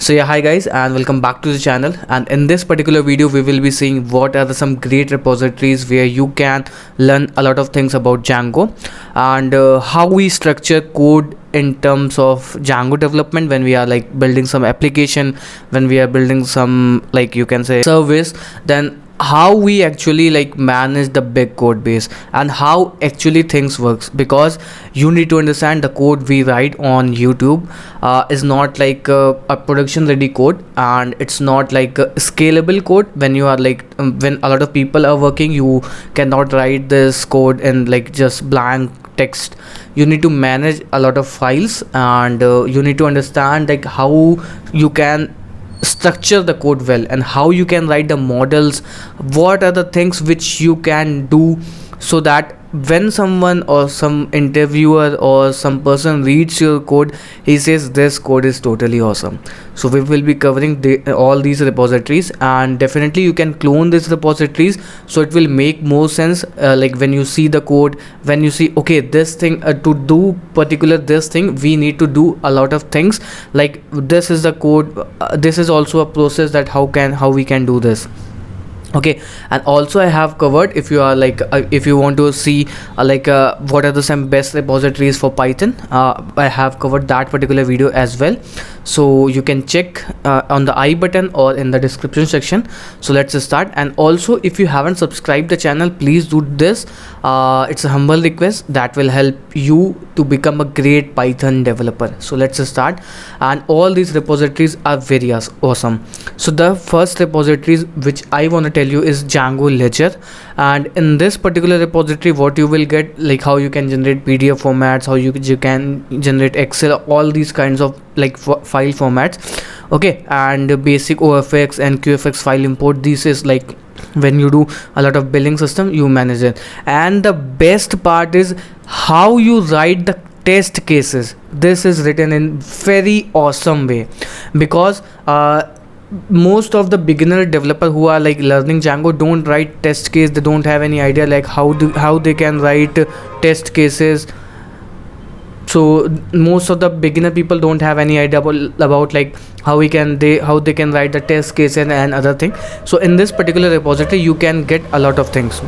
So yeah, hi guys and welcome back to the channel, and in this particular video we will be seeing what are some great repositories where you can learn a lot of things about Django and how we structure code in terms of Django development when we are like building some application, when we are building some like you can say service, then how we actually like manage the big code base and how actually things works, because you need to understand the code we write on YouTube is not like a production ready code, and it's not like a scalable code. When you are like when a lot of people are working, you cannot write this code in like just blank text. You need to manage a lot of files, and you need to understand like how you can structure the code well and how you can write the models, what are the things which you can do, so that when someone or some interviewer or some person reads your code, he says this code is totally awesome. So we will be covering all these repositories, and definitely you can clone these repositories, so it will make more sense like when you see the code, when you see okay this thing to do particular this thing we need to do a lot of things, like this is the code, this is also a process that how we can do this. Okay, and also I have covered, if you are like if you want to see what are the some best repositories for Python, I have covered that particular video as well, so you can check on the I button or in the description section. So let's start. And also if you haven't subscribed the channel, please do this. It's a humble request that will help you to become a great Python developer. So let's start. And all these repositories are very awesome. So the first repositories which I want to tell you is Django Ledger, and in this particular repository what you will get, like how you can generate PDF formats, how you can generate Excel, all these kinds of like file formats. Okay, and basic OFX and QFX file import. This is like when you do a lot of billing system, you manage it. And the best part is how you write the test cases. This is written in very awesome way, because most of the beginner developer who are like learning Django don't write test case. They don't have any idea like how they can write test cases. So most of the beginner people don't have any idea about like how they can write the test case and other thing. So in this particular repository you can get a lot of things.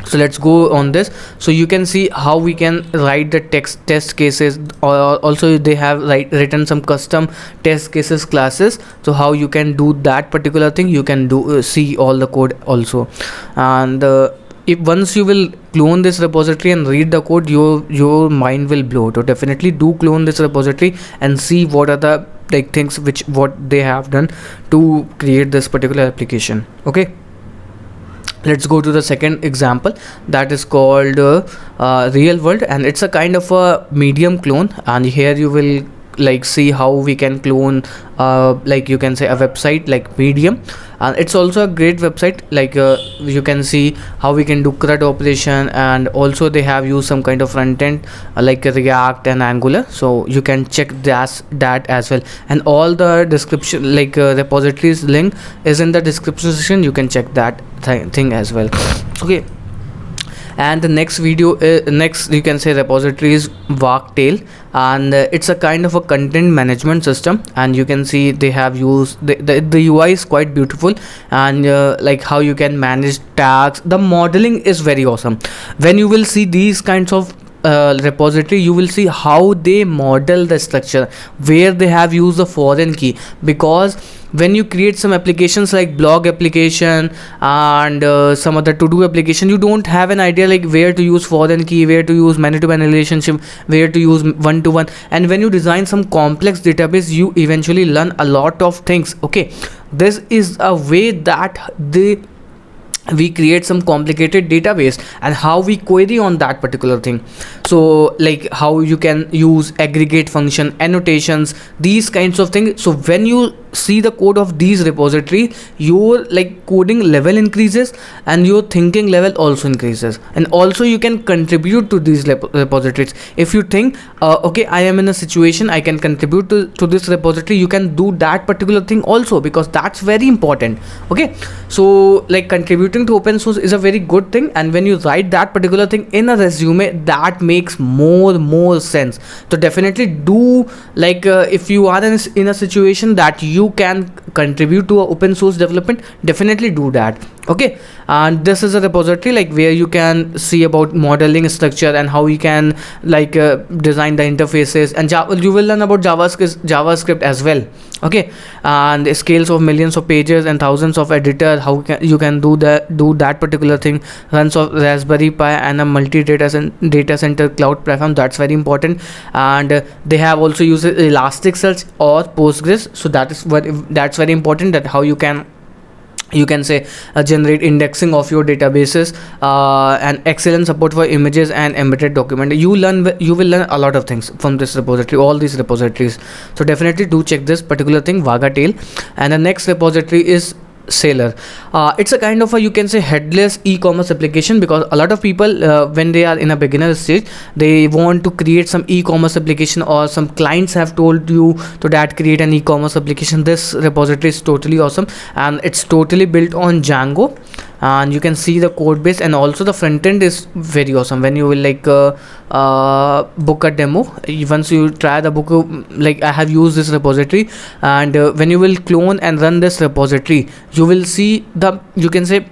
So let's go on this. So you can see how we can write the test cases, or also they have written some custom test cases classes. So how you can do that particular thing, you can do see all the code also. And if once you will clone this repository and read the code, your mind will blow. So definitely do clone this repository and see what are the like things what they have done to create this particular application. Okay, let's go to the second example, that is called real world, and it's a kind of a medium clone. And here you will like see how we can clone like you can say a website like Medium, and it's also a great website. Like you can see how we can do CRUD operation, and also they have used some kind of front end like React and Angular, so you can check that as well. And all the description like repositories link is in the description section, you can check that thing as well. Okay, and the next video next you can say repository is Wagtail, and it's a kind of a content management system. And you can see they have used the UI is quite beautiful, and like how you can manage tags. The modeling is very awesome. When you will see these kinds of repository, you will see how they model the structure, where they have used the foreign key, because when you create some applications like blog application and some other to-do application, you don't have an idea like where to use foreign key, where to use many-to-many relationship, where to use one-to-one. And when you design some complex database, you eventually learn a lot of things. Okay, this is a way that we create some complicated database and how we query on that particular thing. So like how you can use aggregate function, annotations, these kinds of things. So when you see the code of these repositories, your like coding level increases and your thinking level also increases. And also you can contribute to these repositories. If you think okay, I am in a situation, I can contribute to this repository, you can do that particular thing also, because that's very important. Okay, so like contributing to open source is a very good thing, and when you write that particular thing in a resume, that makes more sense. So definitely do like if you are in a situation that you you can contribute to a open source development, definitely do that. Okay, and this is a repository like where you can see about modeling structure and how you can like design the interfaces, and you will learn about javascript as well. Okay, and scales of millions of pages and thousands of editor, how you can do that particular thing, runs of Raspberry Pi and a multi data center cloud platform. That's very important. And they have also used Elasticsearch or Postgres, so that's very important, that how you can say generate indexing of your databases, and excellent support for images and embedded document. You will learn a lot of things from this repository, all these repositories. So definitely do check this particular thing, Vagatail. And the next repository is Sailor. It's a kind of a, you can say, headless e-commerce application, because a lot of people when they are in a beginner stage, they want to create some e-commerce application, or some clients have told you to that create an e-commerce application. This repository is totally awesome, and it's totally built on Django, and you can see the code base, and also the front end is very awesome. When you will like book a demo, once you try the book, like I have used this repository, and when you will clone and run this repository, you will see the, you can say,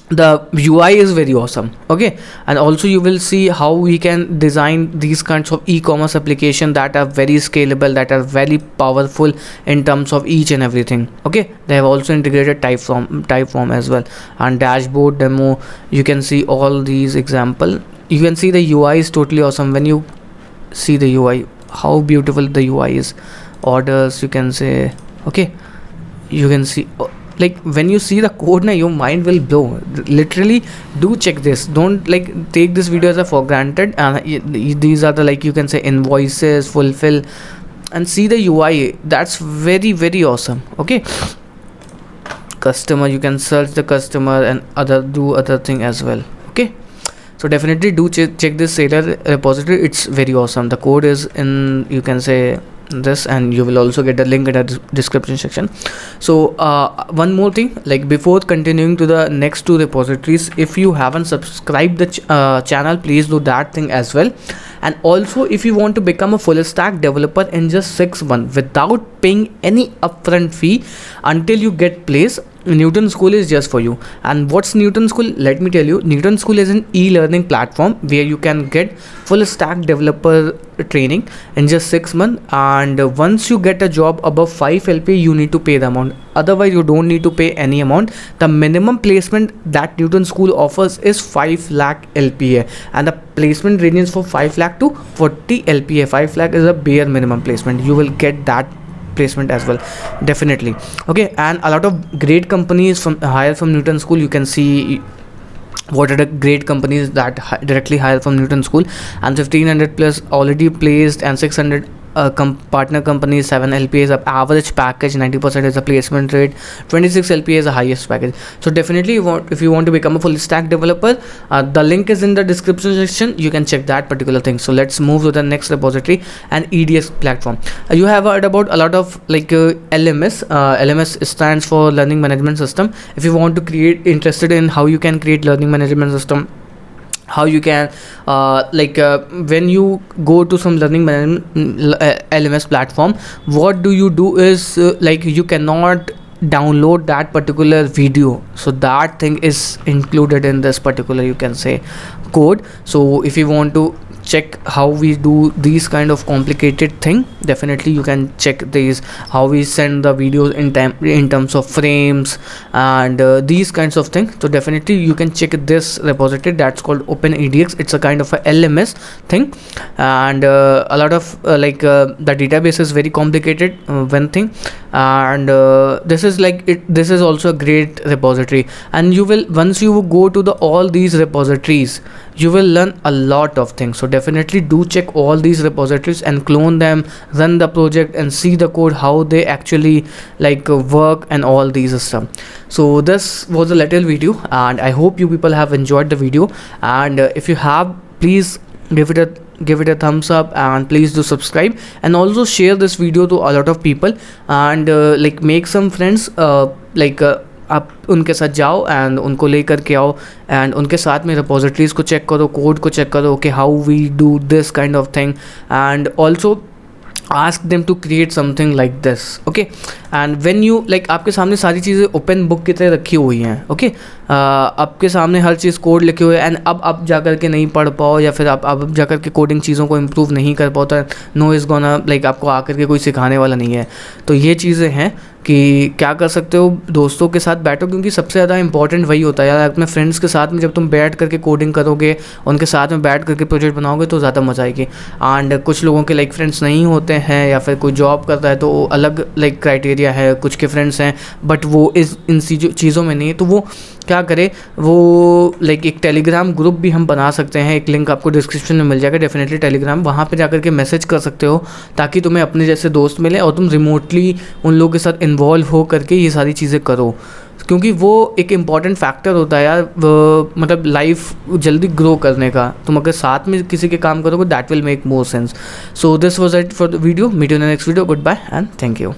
the UI is very awesome. Okay, and also you will see how we can design these kinds of e-commerce application that are very scalable, that are very powerful in terms of each and everything. Okay, they have also integrated typeform as well, and dashboard demo. You can see all these example. You can see the UI is totally awesome. When you see the UI, how beautiful the UI is. Orders, you can say. Okay, you can see, like when you see the code, your mind will blow. Literally do check this. Don't like take this video as a for granted, and these are the, like, you can say, invoices, fulfill, and see the UI. That's very, very awesome. Okay, customer, you can search the customer and do other thing as well. Okay, so definitely do check this Sailor repository. It's very awesome. The code is in, you can say, this, and you will also get a link in the description section. So one more thing, like before continuing to the next two repositories, if you haven't subscribed the channel, please do that thing as well. And also, if you want to become a full stack developer in just 6 months without paying any upfront fee until you get placed, Newton School is just for you. And what's Newton School? Let me tell you. Newton School is an e-learning platform where you can get full stack developer training in just 6 months, and once you get a job above 5 LPA, you need to pay the amount. Otherwise, you don't need to pay any amount. The minimum placement that Newton School offers is 5 lakh LPA, and the placement ranges from 5 lakh to 40 LPA. 5 lakh is a bare minimum placement. You will get that placement as well, definitely. Okay, and a lot of great companies hire from Newton School. You can see what are the great companies that directly hire from Newton School, and 1500 plus already placed, and 600 partner companies, 7 LPA is the average package, 90% is the placement rate, 26 LPA is the highest package. So definitely, if you want to become a full stack developer, the link is in the description section. You can check that particular thing. So let's move to the next repository, and EDX platform. You have heard about a lot of like LMS. LMS stands for Learning Management System. If you want to interested in how you can create learning management system, how you can when you go to some learning management LMS platform, what do you do is like you cannot download that particular video. So that thing is included in this particular, you can say, code. So if you want to check how we do these kind of complicated thing, definitely you can check these, how we send the videos in terms of frames and these kinds of things. So definitely you can check this repository that's called OpenEDX. It's a kind of a LMS thing, and a lot of the database is very complicated, one thing, and this is also a great repository. And you will, once you go to all these repositories, you will learn a lot of things. So definitely do check all these repositories and clone them, run the project and see the code, how they actually work and all these stuff. So this was a little video, and I hope you people have enjoyed the video, and if you have, please give it a thumbs up, and please do subscribe, and also share this video to a lot of people, and make some friends, आप उनके साथ जाओ and उनको लेकर के आओ, and उनके साथ में रिपोजिटरीज को चेक करो, कोड को चेक करो, okay how we do this kind of thing, and also ask them to create something like this. Okay, and when you like आपके सामने सारी चीज़ें ओपन बुक की तरह रखी हुई हैं, ओके, आपके सामने हर चीज़ कोड लिखे हुए, एंड अब आप जा कर के नहीं पढ़ पाओ या फिर आप अब जा कर के कोडिंग चीज़ों को इम्प्रूव नहीं कर पाओ, तो नो इज़ गोना लाइक आपको आकर के कोई सिखाने वाला नहीं है। तो ये चीज़ें हैं कि क्या कर सकते हो, दोस्तों के साथ बैठो, क्योंकि सबसे ज़्यादा इंपॉर्टेंट वही होता है यार। अपने फ्रेंड्स के साथ में जब तुम बैठ करके कोडिंग करोगे, उनके साथ में बैठ करके प्रोजेक्ट बनाओगे तो ज़्यादा मज़ा आएगी। एंड कुछ लोगों के लाइक फ्रेंड्स नहीं होते हैं या फिर कोई जॉब करता है तो अलग लाइक क्राइटेरिया है, कुछ के फ्रेंड्स हैं बट वो इन चीज़ों में नहीं है, तो वो क्या करे, वो लाइक एक टेलीग्राम ग्रुप भी हम बना सकते हैं, एक लिंक आपको डिस्क्रिप्शन में मिल जाएगा डेफिनेटली टेलीग्राम, वहाँ पे जाकर के मैसेज कर सकते हो ताकि तुम्हें अपने जैसे दोस्त मिले और तुम रिमोटली उन लोगों के साथ इन्वॉल्व हो करके ये सारी चीज़ें करो, क्योंकि वो एक इम्पॉर्टेंट फैक्टर होता है यार, मतलब लाइफ जल्दी ग्रो करने का। तुम अगर साथ में किसी के काम करोगे that will make more sense. So this was it for the video, meet you in the next video, goodbye and thank you.